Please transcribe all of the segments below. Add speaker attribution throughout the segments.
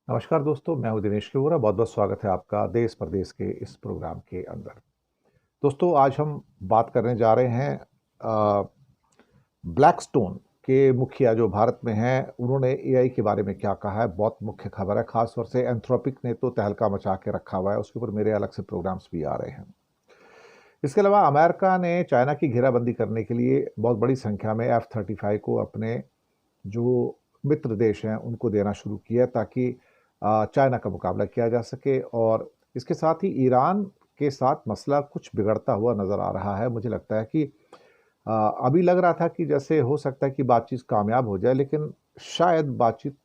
Speaker 1: नमस्कार दोस्तों, मैं हूं दिनेश केवरा। बहुत बहुत स्वागत है आपका देश प्रदेश के इस प्रोग्राम के अंदर। दोस्तों, आज हम बात करने जा रहे हैं ब्लैकस्टोन के मुखिया जो भारत में हैं, उन्होंने एआई के बारे में क्या कहा है। बहुत मुख्य खबर है, खास तौर से एंथ्रोपिक ने तो तहलका मचा के रखा हुआ है, उसके ऊपर मेरे अलग से प्रोग्राम्स भी आ रहे हैं। इसके अलावा अमेरिका ने चाइना की घेराबंदी करने के लिए बहुत बड़ी संख्या में F-35 को अपने जो मित्र देश हैं उनको देना शुरू किया ताकि चाइना का मुकाबला किया जा सके। और इसके साथ ही ईरान के साथ मसला कुछ बिगड़ता हुआ नज़र आ रहा है। मुझे लगता है कि अभी लग रहा था कि जैसे हो सकता है कि बातचीत कामयाब हो जाए, लेकिन शायद बातचीत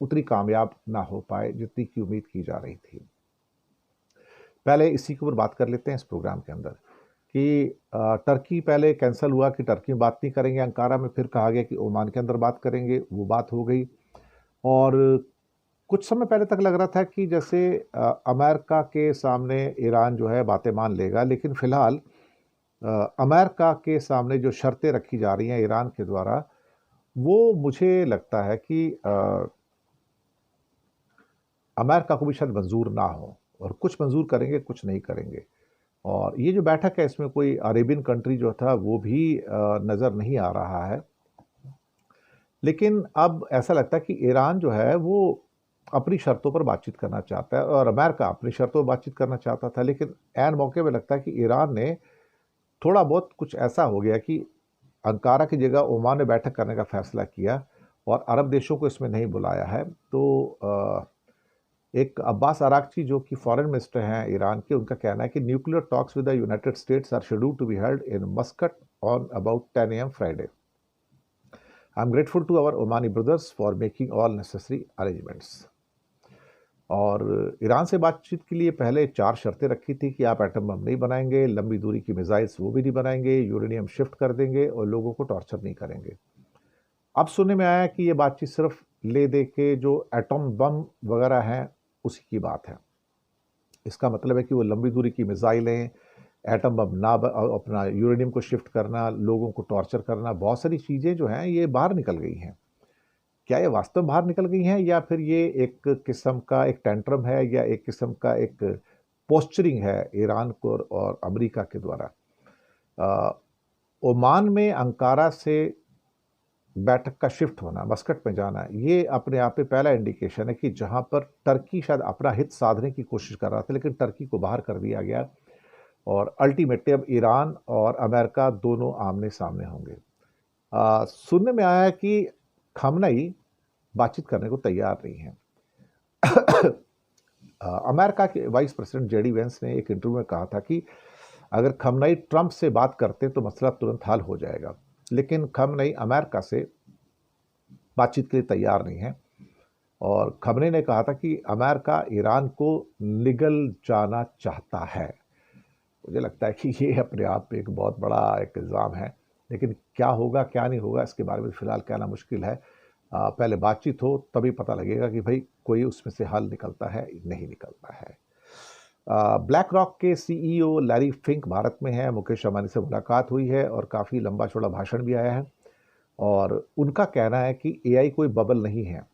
Speaker 1: उतनी कामयाब ना हो पाए जितनी की उम्मीद की जा रही थी। पहले इसी के ऊपर बात कर लेते हैं इस प्रोग्राम के अंदर कि टर्की पहले कैंसिल हुआ कि टर्की में बात नहीं करेंगे अंकारा में, फिर कहा गया कि ओमान के अंदर बात करेंगे, वो बात हो गई। और कुछ समय पहले तक लग रहा था कि जैसे अमेरिका के सामने ईरान जो है बातें मान लेगा, लेकिन फिलहाल अमेरिका के सामने जो शर्तें रखी जा रही हैं ईरान के द्वारा, वो मुझे लगता है कि अमेरिका को भी शायद मंजूर ना हो, और कुछ मंजूर करेंगे, कुछ नहीं करेंगे। और ये जो बैठक है, इसमें कोई अरेबियन कंट्री जो था वो भी नज़र नहीं आ रहा है। लेकिन अब ऐसा लगता है कि ईरान जो है वो अपनी शर्तों पर बातचीत करना चाहता है, और अमेरिका अपनी शर्तों पर बातचीत करना चाहता था। लेकिन ऐन मौके पे लगता है कि ईरान ने थोड़ा बहुत कुछ ऐसा हो गया कि अंकारा की जगह ओमान में बैठक करने का फैसला किया और अरब देशों को इसमें नहीं बुलाया है। तो एक अब्बास अरागची जो कि फॉरेन मिनिस्टर हैं ईरान के, उनका कहना है कि nuclear talks with the United States are scheduled to be held in Muscat on about 10 AM Friday. I am grateful to our Omani brothers for making all necessary arrangements. और Iran से बातचीत के लिए पहले 4 शर्तें रखी थी कि आप एटम बम नहीं बनाएंगे, लंबी दूरी की मिसाइल्स वो भी नहीं बनाएंगे, यूरेनियम शिफ्ट कर देंगे और लोगों को टॉर्चर नहीं करेंगे। अब सुनने में आया कि ये बातचीत सिर्फ ले दे के जो एटम बम वगैरह हैं उसी की बात है। इसका मतलब है कि वो लंबी दूरी की मिसाइलें, एटम बम ना अपना यूरेनियम को शिफ्ट करना, लोगों को टॉर्चर करना, बहुत सारी चीज़ें जो हैं ये बाहर निकल गई हैं। क्या ये वास्तव में बाहर निकल गई हैं, या फिर ये एक किस्म का एक टेंट्रम है, या एक किस्म का एक पोस्चरिंग है ईरान को और अमेरिका के द्वारा। अ, ओमान में अंकारा से बैठक का शिफ्ट होना, मस्कट में जाना, ये अपने आप में पहला इंडिकेशन है कि जहां पर टर्की शायद अपना हित साधने की कोशिश कर रहा था, लेकिन टर्की को बाहर कर दिया गया। और अल्टीमेटली अब ईरान और अमेरिका दोनों आमने सामने होंगे। सुनने में आया है कि खमनई बातचीत करने को तैयार नहीं है। अमेरिका के वाइस प्रेसिडेंट जेडी वेंस ने एक इंटरव्यू में कहा था कि अगर खमनई ट्रंप से बात करते तो मसला तुरंत हल हो जाएगा, लेकिन खमनई अमेरिका से बातचीत के लिए तैयार नहीं है। और खमनई ने कहा था कि अमेरिका ईरान को निगल जाना चाहता है। मुझे लगता है कि ये अपने आप में एक बहुत बड़ा एक इल्ज़ाम है, लेकिन क्या होगा क्या नहीं होगा इसके बारे में फ़िलहाल कहना मुश्किल है। पहले बातचीत हो तभी पता लगेगा कि भाई कोई उसमें से हल निकलता है, नहीं निकलता है। ब्लैक रॉक के सीईओ लैरी फिंक भारत में हैं, मुकेश अंबानी से मुलाकात हुई है और काफ़ी लंबा चौड़ा भाषण भी आया है। और उनका कहना है कि एआई कोई बबल नहीं है,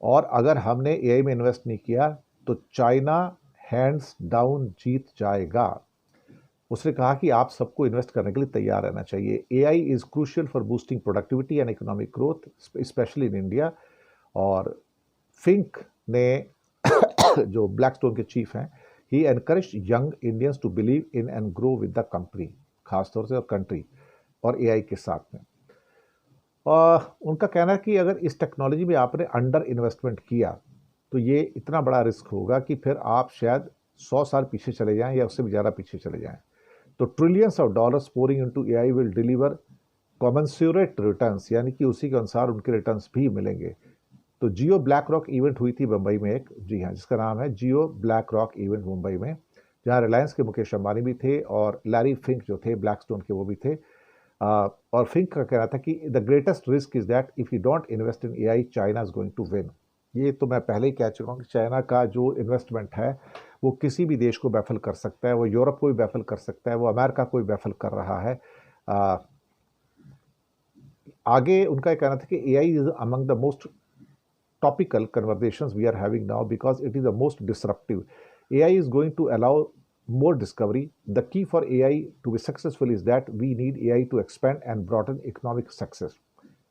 Speaker 1: और अगर हमने एआई में इन्वेस्ट नहीं किया तो चाइना हैंड्स डाउन जीत जाएगा। उसने कहा कि आप सबको इन्वेस्ट करने के लिए तैयार रहना चाहिए। AI is crucial for boosting productivity and economic growth, specially in India. और फिंक ने जो ब्लैकस्टोन के चीफ हैं, he encourage young Indians to believe in and grow with the company, खासतौर से और कंट्री और एआई के साथ में। उनका कहना है कि अगर इस टेक्नोलॉजी में आपने अंडर इन्वेस्टमेंट किया तो ये इतना बड़ा रिस्क होगा कि फिर आप शायद 100 साल पीछे चले जाएं या उससे भी ज़्यादा पीछे चले जाएं। तो trillions of dollars pouring into AI will deliver commensurate returns, यानी कि उसी के अनुसार उनके रिटर्न्स भी मिलेंगे। तो जियो ब्लैक रॉक इवेंट हुई थी मुंबई में एक, जी हाँ, जिसका नाम है जियो ब्लैक रॉक इवेंट मुंबई में, जहाँ रिलायंस के मुकेश अंबानी भी थे और लैरी फिंक जो थे ब्लैकस्टोन के वो भी थे। और फिंक का कहना था कि the greatest risk is that if you don't invest in AI China is going to win. ये तो मैं पहले ही कह चुका हूँ कि चाइना का जो इन्वेस्टमेंट है वो किसी भी देश को बैफल कर सकता है, वो यूरोप को भी बैफल कर सकता है, वो अमेरिका को भी बैफल कर रहा है। आगे उनका कहना था कि AI is among the most topical conversations we are having now because it is the most disruptive. AI is going to allow more discovery. The key for AI to be successful is that we need AI to expand and broaden economic success.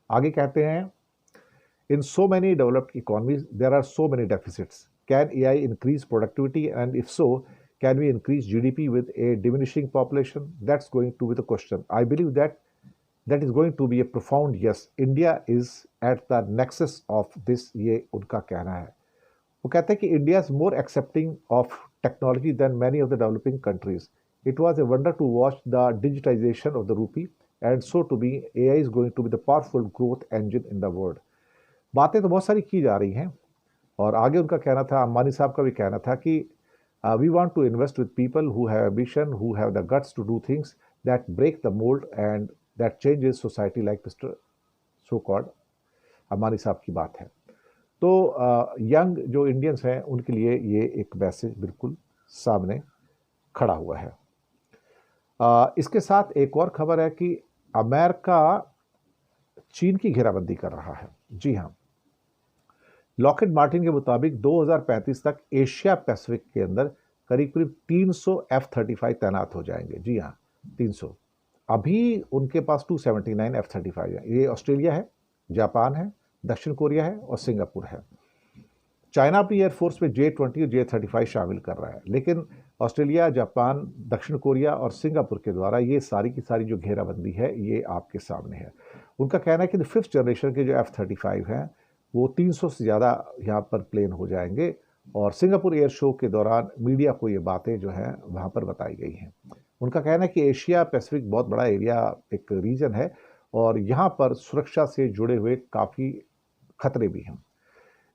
Speaker 1: आगे कहते हैं, in so many developed economies, there are so many deficits. Can AI increase productivity? And if so, can we increase GDP with a diminishing population? That's going to be the question. I believe that that is going to be a profound yes. India is at the nexus of this, ये उनका कहना है. वो कहते हैं कि India is more accepting of technology than many of the developing countries. It was a wonder to watch the digitization of the rupee, and so to be, AI is going to be the powerful growth engine in the world. बातें तो बहुत सारी की जा रही हैं और आगे उनका कहना था, अंबानी साहब का भी कहना था कि we want to invest with people who have ambition, who have the guts to do things that break the mould and that changes society, like mister so called Ambani साहब की बात है. तो यंग जो इंडियंस हैं उनके लिए ये एक मैसेज बिल्कुल सामने खड़ा हुआ है. इसके साथ एक और खबर है कि अमेरिका चीन की घेराबंदी कर रहा है. जी हाँ, लॉकहीड मार्टिन के मुताबिक 2035 तक एशिया पैसिफिक के अंदर करीब करीब 300 F-35 तैनात हो जाएंगे. जी हाँ, 300. अभी उनके पास 279 F-35 है. ये ऑस्ट्रेलिया है, जापान है, दक्षिण कोरिया है और सिंगापुर है. चाइना अपनी एयरफोर्स में J-20 और J-35 शामिल कर रहा है, लेकिन ऑस्ट्रेलिया, जापान, दक्षिण कोरिया और सिंगापुर के द्वारा ये सारी की सारी जो घेराबंदी है ये आपके सामने है. उनका कहना है कि 5th जनरेशन के जो F-35 हैं वो 300 से ज़्यादा यहाँ पर प्लेन हो जाएंगे. और सिंगापुर एयर शो के दौरान मीडिया को ये बातें जो हैं वहाँ पर बताई गई हैं. उनका कहना है कि एशिया पैसिफिक बहुत बड़ा एरिया, एक रीजन है और यहाँ पर सुरक्षा से जुड़े हुए काफ़ी खतरे भी हैं.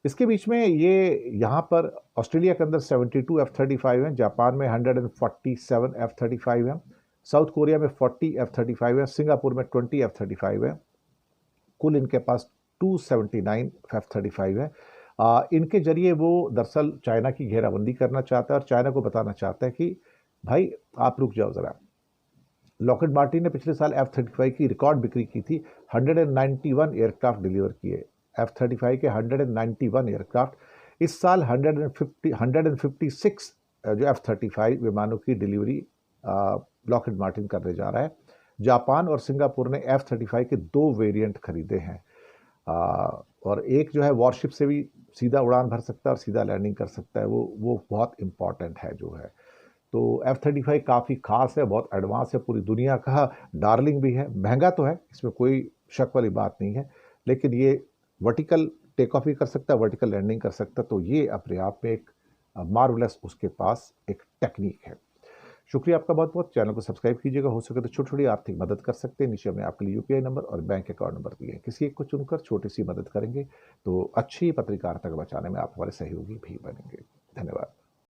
Speaker 1: इसके बीच में ये यहाँ पर ऑस्ट्रेलिया के अंदर 72 F-35 हैं, जापान में 147 F-35 हैं, साउथ कोरिया में 40 F-35 हैं, सिंगापुर में 20 F-35 हैं. कुल इनके पास 279 F-35 है. इनके जरिए वो दरअसल चाइना की घेराबंदी करना चाहता है और चाइना को बताना चाहता है कि भाई आप रुक जाओ ज़रा. लॉकहीड मार्टिन ने पिछले साल F-35 की रिकॉर्ड बिक्री की थी. 191 एयरक्राफ्ट डिलीवर किए. F-35 के 191 एयरक्राफ्ट. इस साल 156 जो F-35 विमानों की डिलीवरी लॉकहीड मार्टिन करने जा रहा है. जापान और सिंगापुर ने F-35 के 2 वेरिएंट खरीदे हैं और एक जो है वॉरशिप से भी सीधा उड़ान भर सकता है और सीधा लैंडिंग कर सकता है. वो बहुत इम्पॉर्टेंट है जो है. तो F-35 काफ़ी खास है, बहुत एडवांस है, पूरी दुनिया का डार्लिंग भी है. महंगा तो है, इसमें कोई शक वाली बात नहीं है, लेकिन ये वर्टिकल टेक ऑफ भी कर सकता है, वर्टिकल लैंडिंग कर सकता है. तो ये अपने आप में एक मार्वलस उसके पास एक टेक्निक है. शुक्रिया आपका बहुत बहुत. चैनल को सब्सक्राइब कीजिएगा. हो सके तो छोटी छोटी आर्थिक मदद कर सकते हैं. नीचे हमने आपके लिए UPI नंबर और बैंक अकाउंट नंबर दिए हैं. किसी एक को चुनकर छोटी सी मदद करेंगे तो अच्छी पत्रकारिता को बचाने में आप हमारे सहयोगी भी बनेंगे. धन्यवाद.